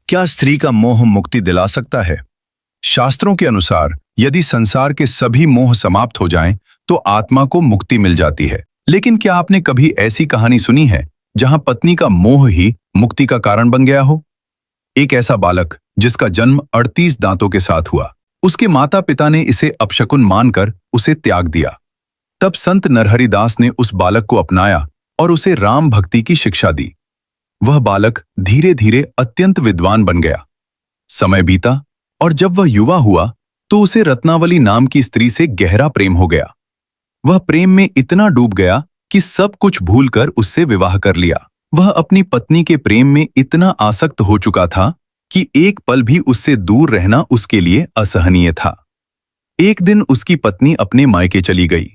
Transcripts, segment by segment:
क्या स्त्री का मोह मुक्ति दिला सकता है? शास्त्रों के अनुसार यदि संसार के सभी मोह समाप्त हो जाएं, तो आत्मा को मुक्ति मिल जाती है। लेकिन क्या आपने कभी ऐसी कहानी सुनी है जहां पत्नी का मोह ही मुक्ति का कारण बन गया हो? एक ऐसा बालक जिसका जन्म 38 दांतों के साथ हुआ, उसके माता पिता ने इसे अपशकुन मानकर उसे त्याग दिया। तब संत नरहरिदास ने उस बालक को अपनाया और उसे राम भक्ति की शिक्षा दी। वह बालक धीरे धीरे अत्यंत विद्वान बन गया। समय बीता और जब वह युवा हुआ तो उसे रत्नावली नाम की स्त्री से गहरा प्रेम हो गया। वह प्रेम में इतना डूब गया कि सब कुछ भूलकर उससे विवाह कर लिया। वह अपनी पत्नी के प्रेम में इतना आसक्त हो चुका था कि एक पल भी उससे दूर रहना उसके लिए असहनीय था। एक दिन उसकी पत्नी अपने मायके चली गई।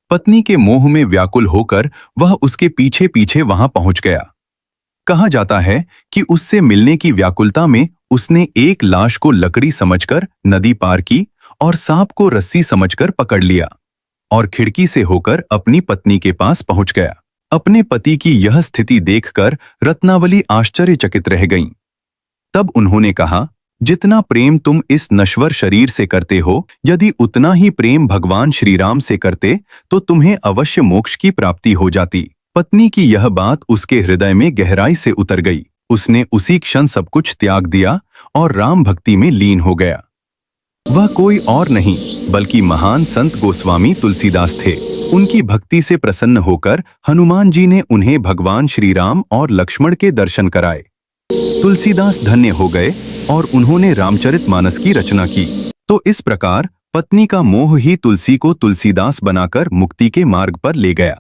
पत्नी के मोह में व्याकुल होकर वह उसके पीछे पीछे वहां पहुंच गया। कहा जाता है कि उससे मिलने की व्याकुलता में उसने एक लाश को लकड़ी समझकर नदी पार की और सांप को रस्सी समझकर पकड़ लिया और खिड़की से होकर अपनी पत्नी के पास पहुंच गया। अपने पति की यह स्थिति देखकर रत्नावली आश्चर्यचकित रह गईं। तब उन्होंने कहा, जितना प्रेम तुम इस नश्वर शरीर से करते हो, यदि उतना ही प्रेम भगवान श्री राम से करते तो तुम्हें अवश्य मोक्ष की प्राप्ति हो जाती। पत्नी की यह बात उसके हृदय में गहराई से उतर गई। उसने उसी क्षण सब कुछ त्याग दिया और राम भक्ति में लीन हो गया। वह कोई और नहीं बल्कि महान संत गोस्वामी तुलसीदास थे। उनकी भक्ति से प्रसन्न होकर हनुमान जी ने उन्हें भगवान श्री राम और लक्ष्मण के दर्शन कराए। तुलसीदास धन्य हो गए और उन्होंने रामचरितमानस की रचना की। तो इस प्रकार पत्नी का मोह ही तुलसी को तुलसीदास बनाकर मुक्ति के मार्ग पर ले गया।